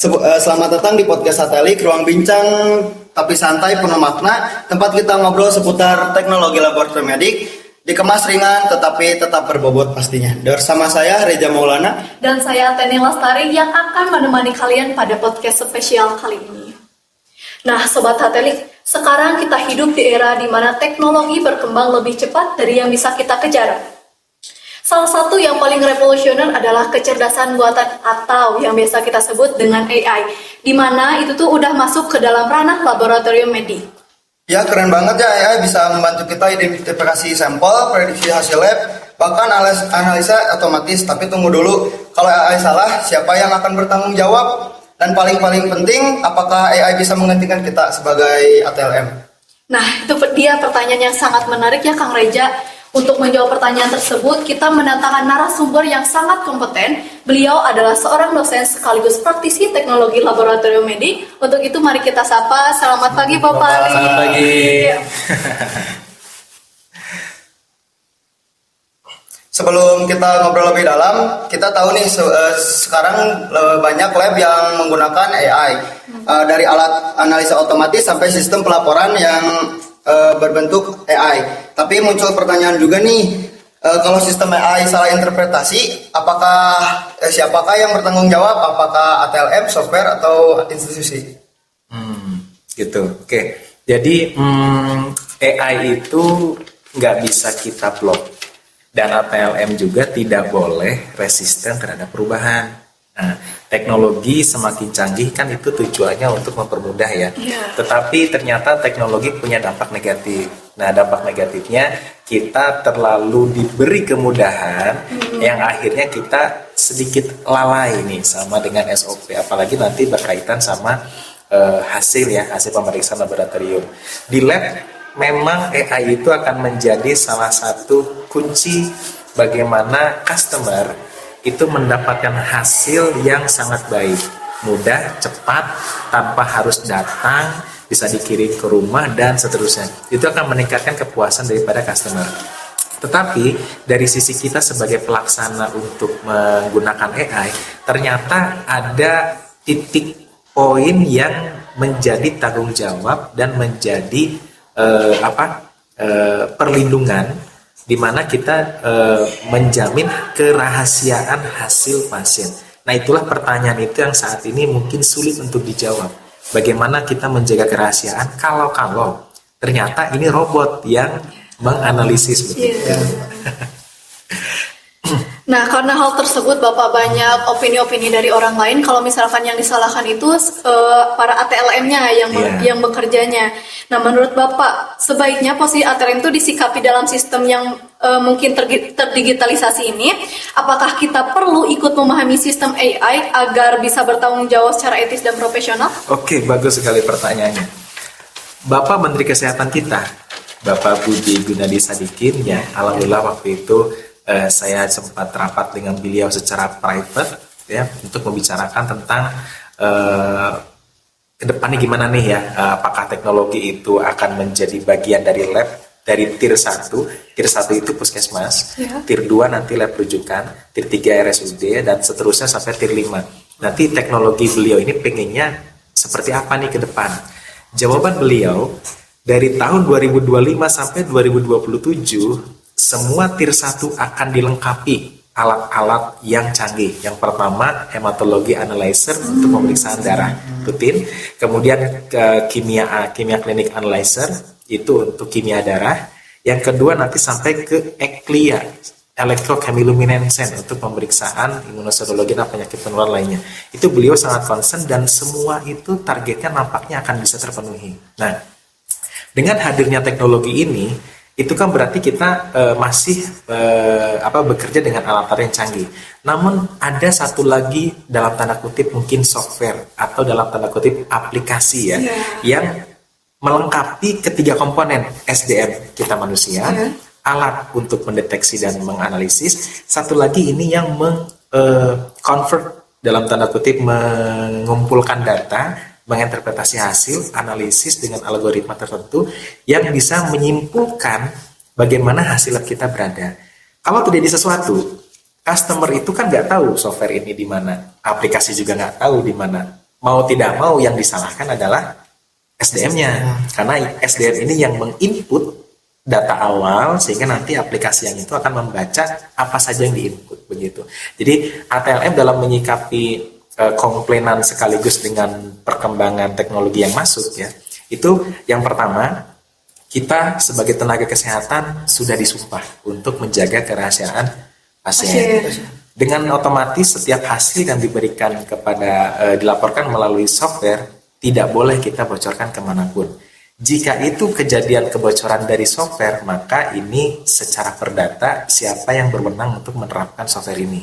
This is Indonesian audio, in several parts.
Selamat datang di podcast Satelik, ruang bincang tapi santai penuh makna, tempat kita ngobrol seputar teknologi laboratorium medik, dikemas ringan tetapi tetap berbobot pastinya. Bersama saya Reza Maulana dan saya Teni Lestari yang akan menemani kalian pada podcast spesial kali ini. Nah, Sobat Satelik, sekarang kita hidup di era di mana teknologi berkembang lebih cepat dari yang bisa kita kejar. Salah satu yang paling revolusioner adalah kecerdasan buatan atau yang biasa kita sebut dengan AI, di mana itu tuh udah masuk ke dalam ranah laboratorium medik. Ya, keren banget ya, AI bisa membantu kita identifikasi sampel, prediksi hasil lab, bahkan analisa otomatis. Tapi tunggu dulu, kalau AI salah, siapa yang akan bertanggung jawab? Dan paling penting, apakah AI bisa menggantikan kita sebagai ATLM? Nah, itu dia pertanyaan yang sangat menarik ya Kang Reja. Untuk menjawab pertanyaan tersebut, kita mendatangkan narasumber yang sangat kompeten. Beliau adalah seorang dosen sekaligus praktisi teknologi laboratorium medik. Untuk itu mari kita sapa. Selamat pagi Bapak Ali. Selamat pagi. Sebelum kita ngobrol lebih dalam, kita tahu nih sekarang banyak lab yang menggunakan AI. Dari alat analisa otomatis sampai sistem pelaporan yang berbentuk AI. Tapi muncul pertanyaan juga nih, kalau sistem AI salah interpretasi, siapakah yang bertanggung jawab? Apakah ATLM, software, atau institusi? Gitu. Oke. Jadi AI itu nggak bisa kita blok, dan ATLM juga tidak boleh resisten terhadap perubahan. Nah, teknologi semakin canggih kan itu tujuannya untuk mempermudah ya. Tetapi ternyata teknologi punya dampak negatif. Nah, dampak negatifnya kita terlalu diberi kemudahan yang akhirnya kita sedikit lalai nih sama dengan SOP. Apalagi nanti berkaitan sama hasil pemeriksaan laboratorium. Di lab memang AI itu akan menjadi salah satu kunci bagaimana customer itu mendapatkan hasil yang sangat baik, mudah, cepat, tanpa harus datang, bisa dikirim ke rumah, dan seterusnya. Itu akan meningkatkan kepuasan daripada customer. Tetapi dari sisi kita sebagai pelaksana untuk menggunakan AI, ternyata ada titik poin yang menjadi tanggung jawab dan menjadi perlindungan, di mana kita menjamin kerahasiaan hasil pasien. Nah, itulah pertanyaan itu yang saat ini mungkin sulit untuk dijawab. Bagaimana kita menjaga kerahasiaan kalau ternyata ini robot yang menganalisis begitu. Nah, karena hal tersebut Bapak banyak opini-opini dari orang lain kalau misalkan yang disalahkan itu para ATLM-nya yang bekerjanya. Nah, menurut Bapak, sebaiknya posisi ATLM itu disikapi dalam sistem yang mungkin terdigitalisasi ini. Apakah kita perlu ikut memahami sistem AI agar bisa bertanggung jawab secara etis dan profesional? Oke, bagus sekali pertanyaannya. Bapak Menteri Kesehatan kita, Bapak Budi Gunadi Sadikin, ya, alhamdulillah waktu itu saya sempat rapat dengan beliau secara private ya untuk membicarakan tentang kedepannya gimana nih ya, apakah teknologi itu akan menjadi bagian dari lab dari tier 1 itu puskesmas, tier 2 nanti lab rujukan, tier 3 RSUD, dan seterusnya sampai tier 5. Nanti teknologi beliau ini pengennya seperti apa nih ke depan? Jawaban beliau, dari tahun 2025 sampai 2027 semua tier 1 akan dilengkapi alat-alat yang canggih. Yang pertama, hematologi analyzer untuk pemeriksaan darah rutin. Kemudian kimia klinik analyzer itu untuk kimia darah. Yang kedua nanti sampai ke ECLIA, electrochemiluminescence, untuk pemeriksaan imunoserologi dan penyakit penular lainnya. Itu beliau sangat concern dan semua itu targetnya nampaknya akan bisa terpenuhi. Nah, dengan hadirnya teknologi ini, itu kan berarti kita masih bekerja dengan alat-alat yang canggih. Namun ada satu lagi dalam tanda kutip mungkin software atau dalam tanda kutip aplikasi yang melengkapi ketiga komponen SDM kita manusia, alat untuk mendeteksi dan menganalisis, satu lagi ini yang convert dalam tanda kutip mengumpulkan data, menginterpretasi hasil, analisis dengan algoritma tertentu yang bisa menyimpulkan bagaimana hasil kita berada. Kalau terjadi sesuatu, customer itu kan nggak tahu software ini di mana, aplikasi juga nggak tahu di mana. mau tidak mau yang disalahkan adalah SDM-nya, karena SDM ini yang menginput data awal sehingga nanti aplikasi yang itu akan membaca apa saja yang diinput begitu. Jadi ATLM dalam menyikapi komplainan sekaligus dengan perkembangan teknologi yang masuk ya, itu yang pertama, kita sebagai tenaga kesehatan sudah disumpah untuk menjaga kerahasiaan pasien. Dengan otomatis setiap hasil yang diberikan kepada dilaporkan melalui software tidak boleh kita bocorkan kemanapun. Jika itu kejadian kebocoran dari software, maka ini secara perdata siapa yang berwenang untuk menerapkan software ini.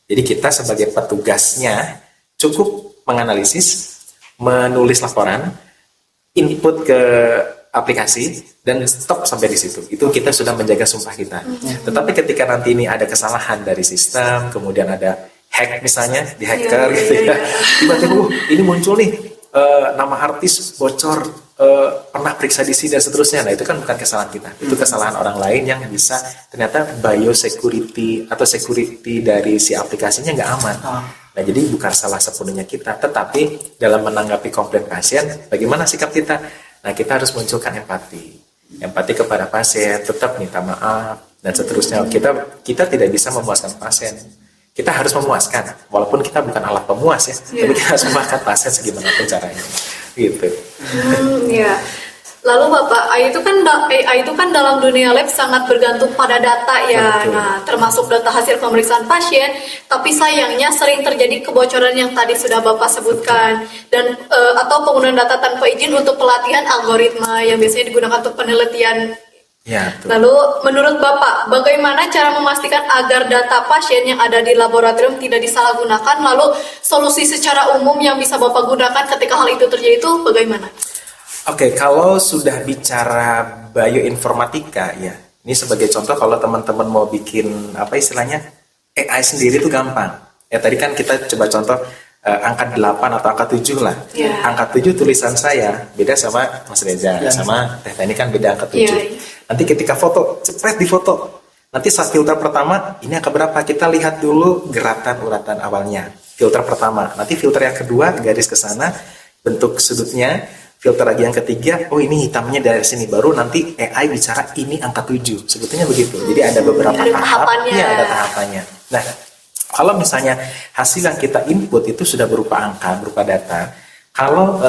Jadi kita sebagai petugasnya cukup menganalisis, menulis laporan, input ke aplikasi, dan stop sampai di situ. Itu kita sudah menjaga sumpah kita. Tetapi ketika nanti ini ada kesalahan dari sistem, kemudian ada hack misalnya, di hacker gitu ya, tiba-tiba ini muncul nih nama artis bocor, pernah periksa di sini dan seterusnya. Nah itu kan bukan kesalahan kita, itu kesalahan orang lain yang bisa ternyata biosecurity atau security dari si aplikasinya nggak aman. Nah jadi bukan salah sepenuhnya kita, tetapi dalam menanggapi komplain pasien, bagaimana sikap kita? Nah kita harus munculkan empati kepada pasien, tetap minta maaf dan seterusnya. Kita tidak bisa memuaskan pasien. Kita harus memuaskan, walaupun kita bukan alat pemuas ya, tapi kita harus memuaskan pasien segimanapun caranya, gitu. Ya. Lalu Bapak, AI itu kan dalam dunia lab sangat bergantung pada data ya. Betul. Nah, termasuk data hasil pemeriksaan pasien, tapi sayangnya sering terjadi kebocoran yang tadi sudah Bapak sebutkan dan atau penggunaan data tanpa izin untuk pelatihan algoritma yang biasanya digunakan untuk penelitian. Ya, betul. Lalu menurut Bapak, bagaimana cara memastikan agar data pasien yang ada di laboratorium tidak disalahgunakan? Lalu solusi secara umum yang bisa Bapak gunakan ketika hal itu terjadi itu bagaimana? Oke, kalau sudah bicara bioinformatika ya, ini sebagai contoh kalau teman-teman mau bikin apa istilahnya AI sendiri itu gampang. Ya tadi kan kita coba contoh angka 8 atau angka 7 lah. Angka 7 tulisan saya beda sama Mas Reza, sama Teh ini kan beda angka 7. Nanti ketika foto, cepet di foto. Nanti saat filter pertama, ini angka berapa? Kita lihat dulu geratan-uratan awalnya. Filter pertama, nanti filter yang kedua, garis ke sana, bentuk sudutnya. Filter lagi yang ketiga, oh ini hitamnya dari sini. Baru nanti AI bicara ini angka 7. Sebetulnya begitu. Jadi ada beberapa tahap, ya ada tahapannya. Nah, kalau misalnya hasil yang kita input itu sudah berupa angka, berupa data, kalau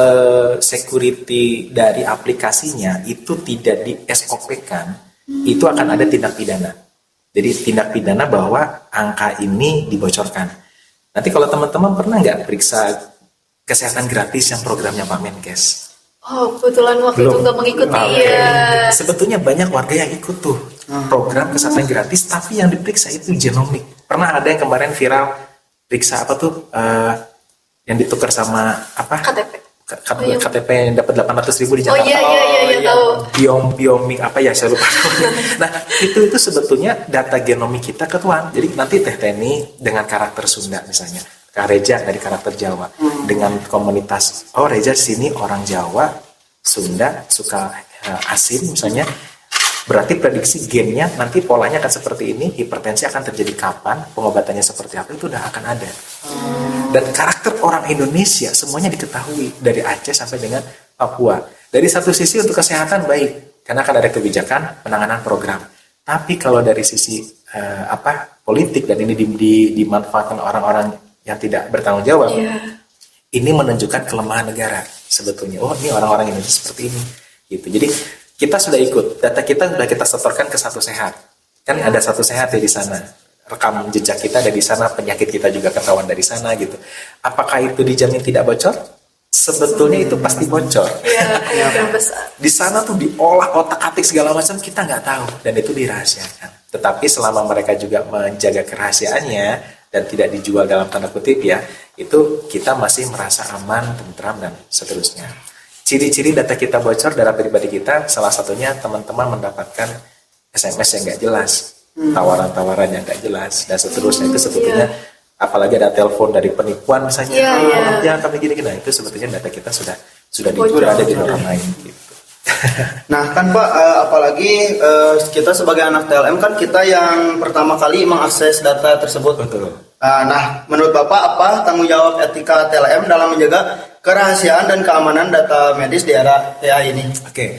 security dari aplikasinya itu tidak di SOP-kan, itu akan ada tindak pidana. Jadi tindak pidana bahwa angka ini dibocorkan. Nanti kalau teman-teman pernah nggak periksa kesehatan gratis yang programnya Pak Menkes? Oh, kebetulan waktu itu nggak mengikuti ya. Sebetulnya banyak warga yang ikut tuh program kesehatan gratis, tapi yang diperiksa itu genomik. Pernah ada yang kemarin viral periksa apa tuh yang ditukar sama apa? KTP yang dapat 800.000 di Jakarta. Oh iya, tahu. Biomik apa ya saya lupa. Nah itu sebetulnya data genomik kita ketuan. Jadi nanti Teh Teni dengan karakter Sunda misalnya, Kak Reja dari karakter Jawa, dengan komunitas Reja sini orang Jawa, Sunda suka asin misalnya, berarti prediksi gennya nanti polanya akan seperti ini, hipertensi akan terjadi kapan, pengobatannya seperti apa, itu udah akan ada. Dan karakter orang Indonesia semuanya diketahui dari Aceh sampai dengan Papua. Dari satu sisi untuk kesehatan baik, karena akan ada kebijakan penanganan program. Tapi kalau dari sisi politik dan ini dimanfaatkan orang-orang yang tidak bertanggung jawab, ini menunjukkan kelemahan negara sebetulnya. Oh ini orang-orang Indonesia seperti ini, gitu. Jadi kita sudah ikut, data kita sudah kita setorkan ke Satu Sehat. Kan ada Satu Sehat di sana. Rekam jejak kita ada di sana, penyakit kita juga ketahuan dari sana gitu. Apakah itu dijamin tidak bocor? Sebetulnya itu pasti bocor. Di sana tuh diolah otak-atik segala macam kita nggak tahu dan itu dirahasiakan. Tetapi selama mereka juga menjaga kerahasiaannya dan tidak dijual dalam tanda kutip ya, itu kita masih merasa aman, tentram dan seterusnya. Ciri-ciri data kita bocor dalam pribadi kita, salah satunya teman-teman mendapatkan SMS yang nggak jelas, tawaran-tawaran yang nggak jelas, dan seterusnya. Itu sebetulnya, apalagi ada telepon dari penipuan misalnya, yang kami gini-gini, nah itu sebetulnya data kita sudah ada di orang lain. Gitu. Nah kan Pak, apalagi kita sebagai anak TLM kan kita yang pertama kali mengakses data tersebut. Betul. Nah menurut Bapak apa tanggung jawab etika TLM dalam menjaga kerahasiaan dan keamanan data medis di era AI ini. Oke,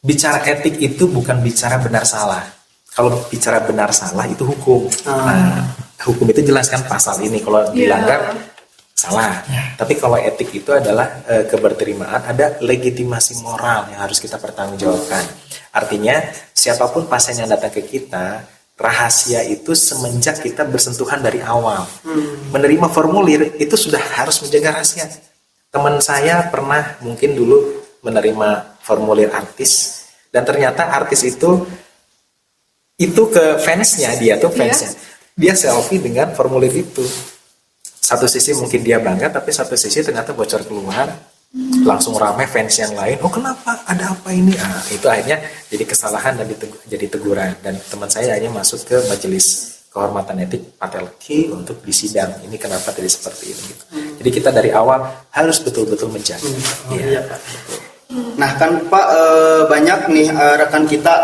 bicara etik itu bukan bicara benar salah. Kalau bicara benar salah itu hukum. Nah, hukum itu jelaskan pasal ini kalau dilanggar salah. Tapi kalau etik itu adalah keberterimaan, ada legitimasi moral yang harus kita pertanggungjawabkan. Artinya siapapun pasien yang datang ke kita, rahasia itu semenjak kita bersentuhan dari awal. Menerima formulir itu sudah harus menjaga rahasia. Teman saya pernah mungkin dulu menerima formulir artis dan ternyata artis itu ke fansnya, dia tuh fansnya. Dia selfie dengan formulir itu. Satu sisi mungkin dia bangga, tapi satu sisi ternyata bocor keluar, langsung ramai fans yang lain. Oh kenapa? Ada apa ini? Itu akhirnya jadi kesalahan dan jadi teguran. Dan teman saya akhirnya masuk ke majelis kehormatan etik Patelki untuk disidang. Ini kenapa tadi seperti ini? Gitu. Jadi kita dari awal harus betul-betul menjaga. Iya Pak. Nah kan Pak, banyak nih rekan kita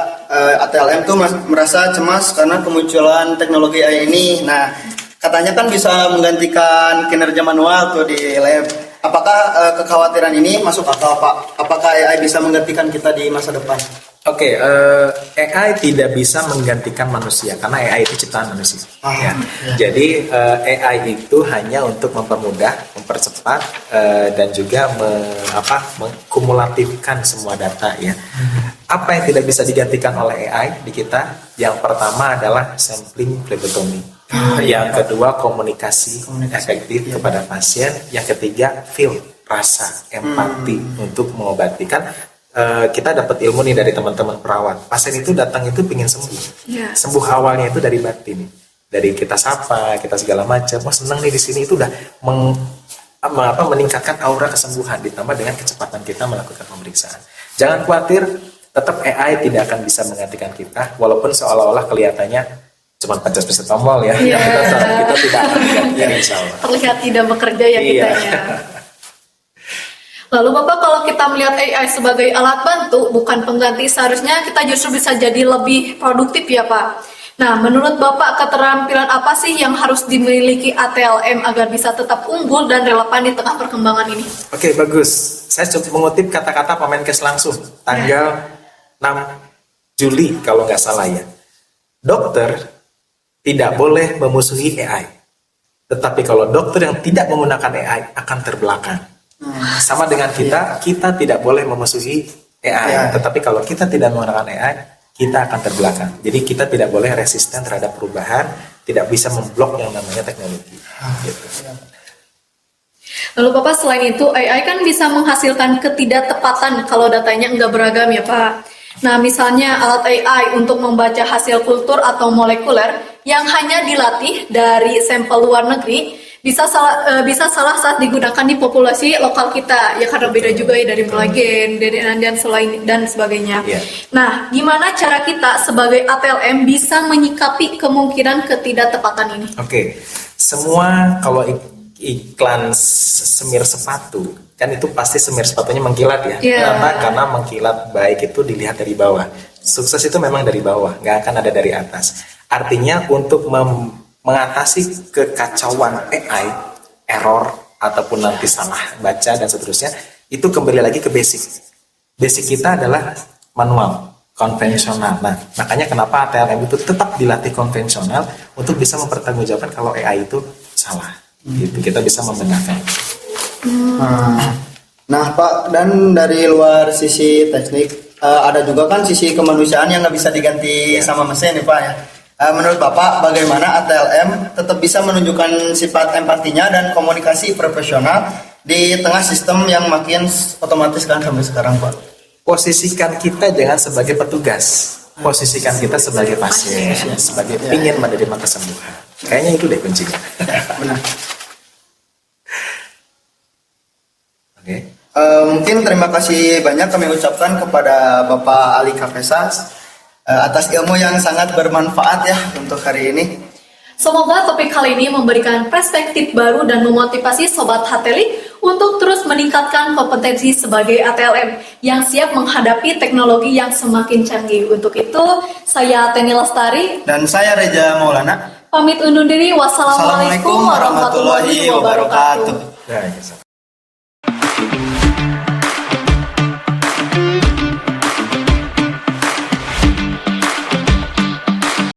ATLM tuh merasa cemas karena kemunculan teknologi AI ini. Nah katanya kan bisa menggantikan kinerja manual tuh di lab. Apakah kekhawatiran ini masuk akal Pak? Apakah AI bisa menggantikan kita di masa depan? Oke, AI tidak bisa menggantikan manusia karena AI itu ciptaan manusia. Ya. Jadi AI itu hanya untuk mempermudah, mempercepat dan juga mengkumulatifkan semua data ya. Apa yang tidak bisa digantikan oleh AI di kita? Yang pertama adalah sampling phlebotomy. Yang kedua komunikasi efektif kepada pasien. Yang ketiga feel, rasa, empati untuk mengobati. Kan kita dapat ilmu nih dari teman-teman perawat. Pasien itu datang itu pengen sembuh. Sembuh awalnya itu dari batin. Dari kita sapa, kita segala macam. Wah senang nih di sini itu udah meningkatkan aura kesembuhan ditambah dengan kecepatan kita melakukan pemeriksaan. Jangan khawatir, tetap AI tidak akan bisa menggantikan kita walaupun seolah-olah kelihatannya cuma pencet tombol ya. Kita tidak akan menggantikan insya Allah. Terlihat tidak bekerja ya kitanya. Lalu Bapak, kalau kita melihat AI sebagai alat bantu, bukan pengganti, seharusnya kita justru bisa jadi lebih produktif ya Pak. Nah, menurut Bapak, keterampilan apa sih yang harus dimiliki ATLM agar bisa tetap unggul dan relevan di tengah perkembangan ini? Oke, bagus. Saya coba mengutip kata-kata Pamenkes langsung, tanggal 6 Juli kalau nggak salah ya. Dokter tidak boleh memusuhi AI. Tetapi kalau dokter yang tidak menggunakan AI akan terbelakang. Sama dengan kita tidak boleh memusuhi AI, tetapi kalau kita tidak menggunakan AI, kita akan terbelakang. Jadi kita tidak boleh resisten terhadap perubahan, tidak bisa memblok yang namanya teknologi. Gitu. Lalu Bapak, selain itu AI kan bisa menghasilkan ketidaktepatan kalau datanya nggak beragam ya Pak. Nah misalnya alat AI untuk membaca hasil kultur atau molekuler yang hanya dilatih dari sampel luar negeri bisa salah saat digunakan di populasi lokal kita ya, karena beda juga ya dari mulai gen, dan sebagainya. Nah, gimana cara kita sebagai ATLM bisa menyikapi kemungkinan ketidaktepatan ini? Oke, semua kalau iklan semir sepatu kan itu pasti semir sepatunya mengkilat ya. Kenapa? Karena mengkilat baik itu dilihat dari bawah. Sukses itu memang dari bawah, nggak akan ada dari atas. Artinya untuk mengatasi kekacauan AI, error, ataupun nanti salah baca dan seterusnya, itu kembali lagi ke basic. Basic kita adalah manual, konvensional. Nah, makanya kenapa ATLM itu tetap dilatih konvensional untuk bisa mempertanggungjawabkan kalau AI itu salah. Gitu, kita bisa membenarkan. Nah Pak, dan dari luar sisi teknik, ada juga kan sisi kemanusiaan yang nggak bisa diganti sama mesin nih Pak ya. Menurut Bapak, bagaimana ATLM tetap bisa menunjukkan sifat empatinya dan komunikasi profesional di tengah sistem yang makin otomatis kan sampai sekarang, Pak? Posisikan kita jangan sebagai petugas, posisikan kita sebagai pasien, sebagai ingin menerima kesembuhan. Kayaknya itu deh kuncinya. Benar. Oke. Mungkin terima kasih banyak kami ucapkan kepada Bapak Ali Kavesa atas ilmu yang sangat bermanfaat ya untuk hari ini. Semoga topik kali ini memberikan perspektif baru dan memotivasi Sobat Hatelik untuk terus meningkatkan kompetensi sebagai ATLM yang siap menghadapi teknologi yang semakin canggih. Untuk itu, saya Teni Lestari Dan saya Reja Maulana. pamit undur diri. Wassalamualaikum warahmatullahi wabarakatuh. Ya,